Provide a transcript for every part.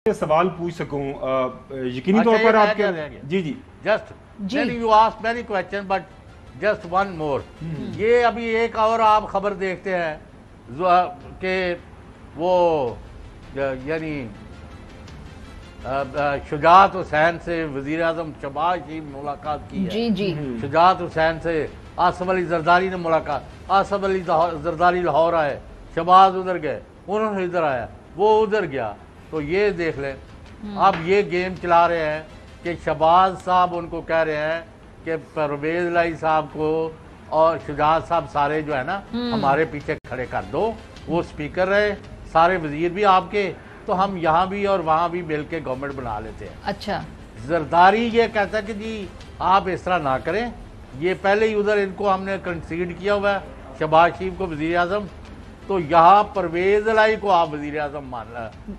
सवाल पूछ सकूं यकीनी तौर पर आपके जी जी just you asked many question but just one more. ये अभी एक और आप खबर देखते हैं कि वो यानी शुजात हुसैन से वजीर आजम शहबाज शरीफ ने मुलाकात की है। जी जी शुजात हुसैन से आसफ अली जरदारी ने मुलाकात, आसफ अली जरदारी लाहौर आए, शहबाज उधर गए, उन्होंने इधर आया, वो उधर गया। तो ये देख लें अब ये गेम चला रहे हैं कि शहबाज साहब उनको कह रहे हैं कि परवेज लाई साहब को और शुजात साहब सारे जो है ना हमारे पीछे खड़े कर दो, वो स्पीकर रहे, सारे वजीर भी आपके, तो हम यहाँ भी और वहाँ भी मिल के गवर्नमेंट बना लेते हैं। अच्छा, जरदारी ये कहता है कि जी आप इस तरह ना करें, ये पहले ही उधर इनको हमने कंसीड किया हुआ है शहबाज शरीफ को वजीर आजम, तो यहाँ परवेज लाई को आप वजीर आजम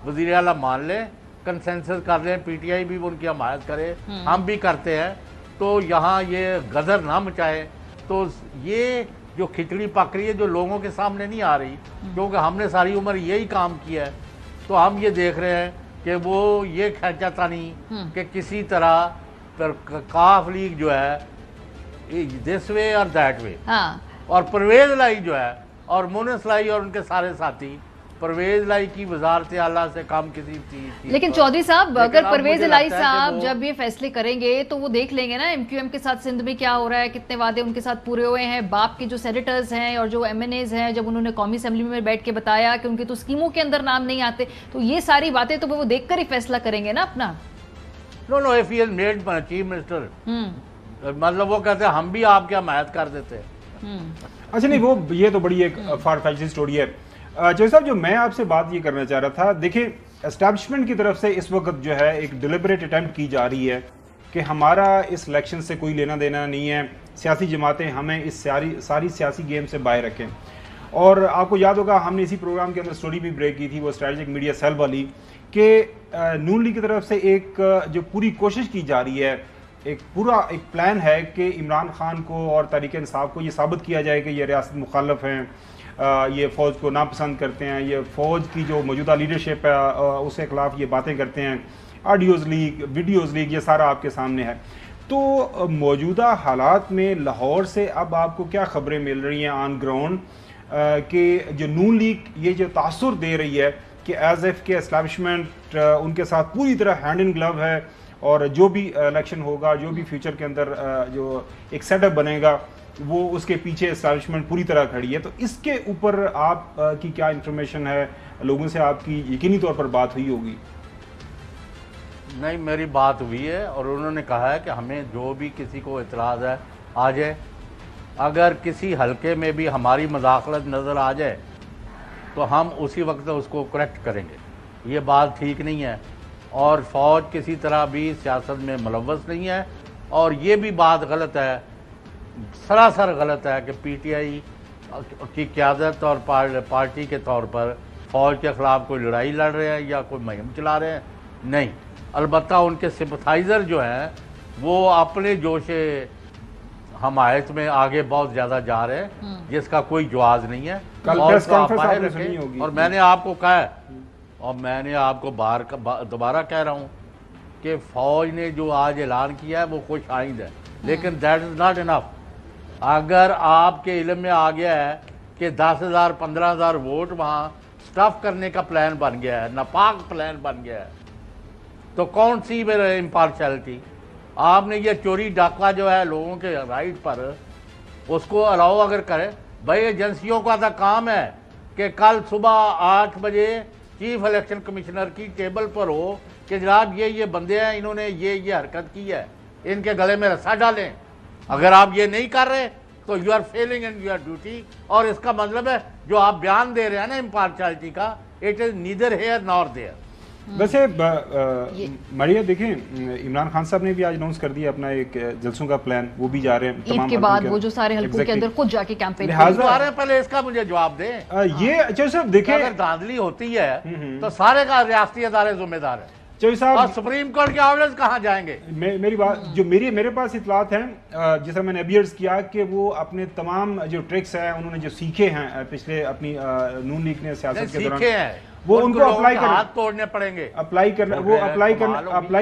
वजीर आला मान लें, कंसेंसस कर लें, पीटीआई भी उनकी हमायत करे, हम भी करते हैं, तो यहाँ ये गदर ना मचाए। तो ये जो खिचड़ी पक रही है जो लोगों के सामने नहीं आ रही, क्योंकि हमने सारी उम्र यही काम किया है, तो हम ये देख रहे हैं कि वो ये खैचातानी कि किसी तरह पर काफ लीग जो है दिस वे और दैट वे, और परवेज लाई जो है और मुनिस लाई और उनके सारे साथी, परवेज लाई की वजारत आला से काम किसी थी। लेकिन चौधरी साहब, अगर परवेज लाई साहब जब ये फैसले करेंगे तो वो देख लेंगे ना एमक्यूएम के साथ सिंध में क्या हो रहा है, कितने वादे उनके साथ पूरे हुए हैं, बाप के जो सेनेटर्स हैं और जो एमएनएज हैं, जब उन्होंने कौमी असेंबली में बैठ के बताया कि उनके तो स्कीमों के अंदर नाम नहीं आते, तो ये सारी बातें तो वो देखकर ही फैसला करेंगे ना अपना। Know if he has made chief minister, मतलब वो कहते हैं हम भी आपकी हमायत कर देते हैं। अच्छा नहीं, वो ये तो बड़ी एक फार फैक्शन स्टोरी है। जो साहब, जो मैं आपसे बात ये करना चाह रहा था, देखिए एस्टैब्लिशमेंट की तरफ से इस वक्त जो है एक डिलिबरेट अटेम्प्ट की जा रही है कि हमारा इस इलेक्शन से कोई लेना देना नहीं है, सियासी जमातें हमें इस सारी सियासी गेम से बाहर रखें। और आपको याद होगा हमने इसी प्रोग्राम के अंदर स्टोरी भी ब्रेक की थी, वो स्ट्रेटेजिक मीडिया सेल वाली, कि नून लीग की तरफ से एक जो पूरी कोशिश की जा रही है, एक प्लान है कि इमरान खान को और तहरीक इंसाफ को ये साबित किया जाए कि ये रियासत मुखालफ हैं, ये फ़ौज को नापसंद करते हैं, ये फ़ौज की जो मौजूदा लीडरशिप है उसके खिलाफ ये बातें करते हैं, ऑडियोज़ लीक, वीडियोज़ लीक, ये सारा आपके सामने है। तो मौजूदा हालात में लाहौर से अब आपको क्या खबरें मिल रही हैं ऑन ग्राउंड कि जो नून लीग ये जो तासुर दे रही है कि एज एफ के एस्टैब्लिशमेंट उनके साथ पूरी तरह हैंड इन ग्लव है, और जो भी इलेक्शन होगा, जो भी फ्यूचर के अंदर जो एक सेटअप बनेगा, वो उसके पीछे एस्टैब्लिशमेंट पूरी तरह खड़ी है। तो इसके ऊपर आप की क्या इंफॉर्मेशन है? लोगों से आपकी यकीनी तौर पर बात हुई होगी। नहीं, मेरी बात हुई है और उन्होंने कहा है कि हमें जो भी किसी को इतराज़ है आ जाए, अगर किसी हलके में भी हमारी मदाखलत नज़र आ जाए तो हम उसी वक्त उसको करेक्ट करेंगे। ये बात ठीक नहीं है, और फ़ौज किसी तरह भी सियासत में मुलव्वस नहीं है, और ये भी बात गलत है, सरासर गलत है कि पीटीआई की क़यादत और पार्टी के तौर पर फ़ौज के ख़िलाफ़ कोई लड़ाई लड़ रहे हैं या कोई मुहिम चला रहे हैं। नहीं, अलबत्ता उनके सिंपथाइज़र जो हैं वो अपने जोश हमायत में आगे बहुत ज़्यादा जा रहे हैं, जिसका कोई जवाज़ नहीं है। और मैंने आपको कहा है, और मैंने आपको दोबारा कह रहा हूँ कि फ़ौज ने जो आज ऐलान किया है वो खुश आइंद है, लेकिन दैट इज़ नॉट इनफ। अगर आपके इल्म में आ गया है कि 10,000 15,000 वोट वहाँ स्टफ़ करने का प्लान बन गया है, नापाक प्लान बन गया है, तो कौन सी मेरे इम्पार्शलिटी? आपने ये चोरी डाका जो है लोगों के राइट पर, उसको अलाउ अगर करें, भाई एजेंसियों का तो काम है कि कल सुबह 8 बजे चीफ इलेक्शन कमिश्नर की टेबल पर हो कि जनाब ये बंदे हैं, इन्होंने ये हरकत की है, इनके गले में रस्सा डालें। अगर आप ये नहीं कर रहे तो you are failing in your duty, और इसका मतलब है जो आप बयान दे रहे हैं ना इम्पार्शलिटी का, it is neither here nor there. वैसे मरिया देखें, इमरान खान साहब ने भी आज अनाउंस कर दिया अपना एक जलसों का प्लान, वो भी जा रहे हैं ईद के बाद, वो जो सारे हल्कों के अंदर खुद जाके कैंपेन जा रहे हैं। पहले इसका मुझे जवाब दें। ये अच्छा साहब देखें, अगर धांधली होती है तो सारे का रियासती अदारे जिम्मेदार है, और सुप्रीम कोर्ट के ऑर्डर्स कहाँ जाएंगे? मेरी बात जो मेरे पास इतलात हैं, जैसा मैंने अभी अर्ज किया कि वो अपने तमाम जो ट्रिक्स हैं उन्होंने जो सीखे हैं पिछले अपनी नून लीग ने सियासत के दौरान, वो उनको अप्लाई करना, हाथ तोड़ने पड़ेंगे, अप्लाई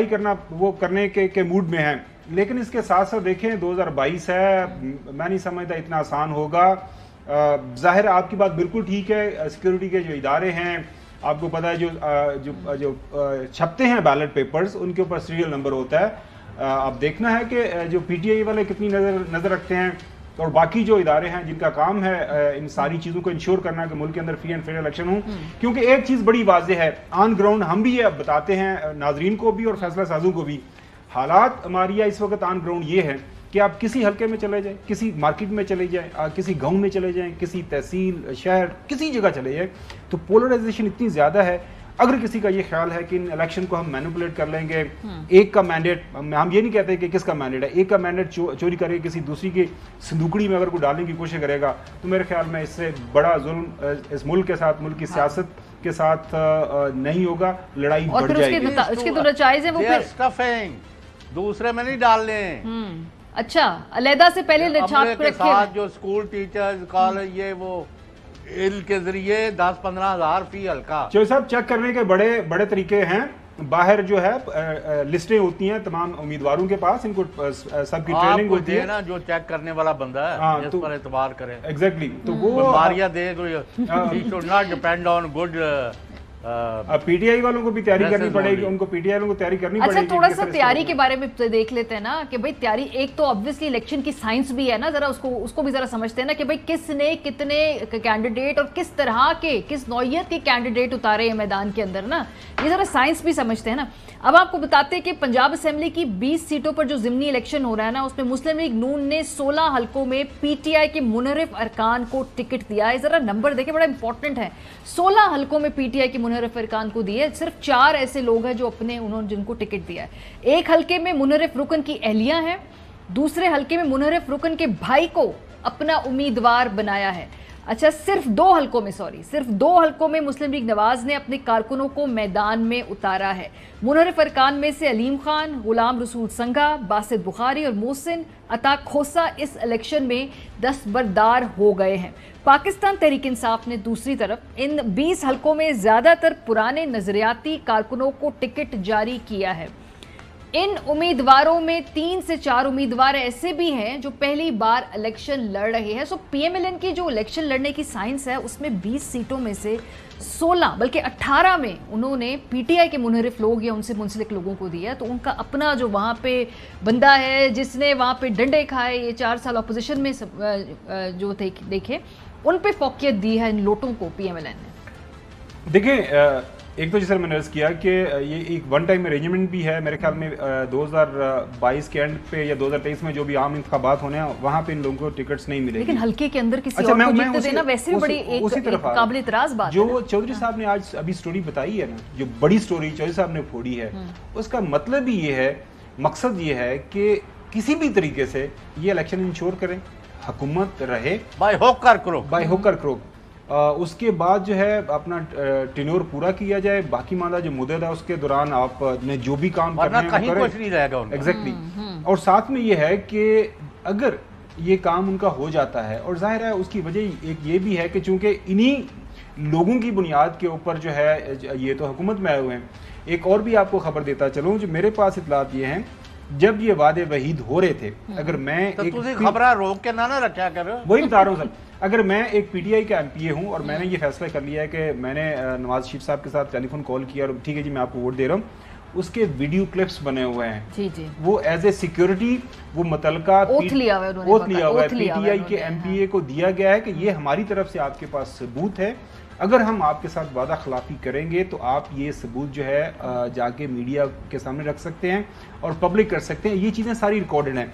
करना वो करने के मूड में है। लेकिन इसके साथ साथ देखें 2022 है, मैं नहीं समझता इतना आसान होगा। जाहिर आपकी बात बिल्कुल ठीक है, सिक्योरिटी के जो इदारे हैं, आपको पता है जो छपते हैं बैलेट पेपर्स, उनके ऊपर सीरियल नंबर होता है। अब देखना है कि जो पीटीआई वाले कितनी नजर रखते हैं, और बाकी जो इदारे हैं जिनका काम है इन सारी चीज़ों को इंश्योर करना कि मुल्क के अंदर फ्री एंड फेयर इलेक्शन हो। क्योंकि एक चीज़ बड़ी वाज़ेह है, ऑन ग्राउंड हम भी ये बताते हैं नाजरीन को भी और फैसला साजों को भी, हालात हमारी इस वक्त ऑन ग्राउंड ये है कि आप किसी हल्के में चले जाएं, किसी मार्केट में चले जाएं, किसी गांव में चले जाएं, किसी तहसील शहर किसी जगह चले जाएं, तो पोलराइजेशन इतनी ज़्यादा है। अगर किसी का ये ख्याल है कि इन इलेक्शन को हम मैनिपुलेट कर लेंगे, एक का मैंडेट, हम ये नहीं कहते कि किसका मैंडेट है, एक का मैंडेट चोरी करके किसी दूसरी की संदूकड़ी में अगर कोई डालने की कोशिश करेगा, तो मेरे ख्याल में इससे बड़ा जुल्म इस मुल्क के साथ, मुल्क की सियासत के साथ नहीं होगा, लड़ाई बढ़ जाएगी। उसके तो नजायज है वो फिर दूसरे में नहीं डालने। अच्छा, अलहदा से पहले छाप के साथ जो स्कूल टीचर्स कॉलेज ये वो इनके जरिए 10-15 हज़ार फी हल्का। जो सब चेक करने के बड़े बड़े तरीके हैं। बाहर जो है लिस्टें होती हैं तमाम उम्मीदवारों के पास, इनको सबकी ट्रेनिंग होती है ना, जो चेक करने वाला बंदा है जिस पर एतबार करे। एग्जैक्टली, तो वो बीमारियां दे, he should not depend on good PTI वालों को भी तैयारी करनी पड़ेगी, उनको पीटीआई वालों को तैयारी करनी पड़ेगी। अच्छा, थोड़ा सा तैयारी के बारे में देख लेते हैं ना कि भाई तैयारी, एक तो ऑब्वियसली इलेक्शन की साइंस भी है ना, जरा उसको भी जरा समझते हैं ना कि भाई किसने कितने कैंडिडेट और किस तरह के, किस नौयत के कैंडिडेट उतारे हैं मैदान के अंदर ना, ये जरा साइंस भी समझते हैं ना। अब आपको बताते हैं कि पंजाब असेंबली की 20 सीटों पर जो जिमनी इलेक्शन हो रहा है ना, उसमें मुस्लिम लीग नून ने 16 हल्कों में पीटीआई के मुनर्रिफ अरकान को टिकट दिया है। जरा नंबर देखें, बड़ा इंपॉर्टेंट है। 16 हल्कों में पीटीआई के मुनर्रिफ अरकान को दिए, सिर्फ 4 ऐसे लोग हैं जो उन्होंने जिनको टिकट दिया है। एक हल्के में मुनर्रिफ रुकन की अहलिया है, दूसरे हल्के में मुनर्रिफ रुकन के भाई को अपना उम्मीदवार बनाया है। अच्छा, सिर्फ 2 हल्कों में मुस्लिम लीग नवाज ने अपने कारकुनों को मैदान में उतारा है। मुनर्रिफ अरकान में से अलीम खान, गुलाम रसूल संघा, बासित बुखारी और मोहसिन अता खोसा इस इलेक्शन में दस्तबरदार हो गए हैं। पाकिस्तान तहरीक इंसाफ ने दूसरी तरफ इन 20 हल्कों में ज्यादातर पुराने नजरियाती कारकुनों को टिकट जारी किया है। इन उम्मीदवारों में 3 से 4 उम्मीदवार ऐसे भी हैं जो पहली बार इलेक्शन लड़ रहे हैं। सो पीएमएलएन की जो इलेक्शन लड़ने की साइंस है, उसमें 20 सीटों में से 16 बल्कि 18 में उन्होंने पीटीआई के मुनहरिफ लोग या उनसे मुंसलिक लोगों को दिया। तो उनका अपना जो वहाँ पे बंदा है जिसने वहाँ पे डंडे खाए, ये 4 साल अपोजिशन में जो थे देखे, उन पे फोकियत दी है इन लोटों को पीएमएलएन ने। देखिए, एक तो जैसे मैंने अर्ज किया कि ये एक वन टाइम अरेंजमेंट भी है। मेरे ख्याल में 2022 के एंड पे या 2023 में जो भी आम इंतखाबात होने हैं वहाँ पे इन लोगों को टिकट्स नहीं मिलेंगे। लेकिन हल्के के अंदर किसी और को जीत देना वैसे भी बड़ी एक काबिल इतराज बात है। जो चौधरी साहब ने आज अभी स्टोरी बताई है ना, जो बड़ी स्टोरी चौधरी साहब ने फोड़ी है, उसका मतलब ही ये है, मकसद ये है कि किसी भी तरीके से ये इलेक्शन इंश्योर करें, हुकूमत रहे बाय होकर क्रोक। उसके बाद जो है अपना टेन्योर पूरा किया जाए, बाकी मादा जो मुद्दत है उसके दौरान आपने जो भी काम करना है कहीं कुछ नहीं रहेगा। एग्जैक्टली। और साथ में ये है कि अगर ये काम उनका हो जाता है, और जाहिर है उसकी वजह एक ये भी है कि चूंकि इन्हीं लोगों की बुनियाद के ऊपर जो है ये तो हुकूमत में आए हुए हैं। एक और भी आपको खबर देता चलूं, जो मेरे पास इतलात ये हैं, जब ये वादे वहीद हो रहे थे, अगर मैं तो एक खबरा रोक के ना रखा करो, वही बता रहा हूँ सर, अगर मैं एक पीटीआई का एमपीए हूँ और मैंने ये फैसला कर लिया है कि मैंने नवाज शरीफ साहब के साथ टेलीफोन कॉल किया और ठीक है जी मैं आपको वोट दे रहा हूँ, उसके वीडियो क्लिप्स बने हुए हैं जी। वो एज ए सिक्योरिटी वो मुतलका ओथ लिया हुआ है पीटीआई के एमपीए को दिया गया है कि ये हमारी तरफ से आपके पास सबूत है, अगर हम आपके साथ वादा खिलाफी करेंगे तो आप ये सबूत जो है जाके मीडिया के सामने रख सकते हैं और पब्लिक कर सकते हैं। ये चीज़ें सारी रिकॉर्डेड हैं।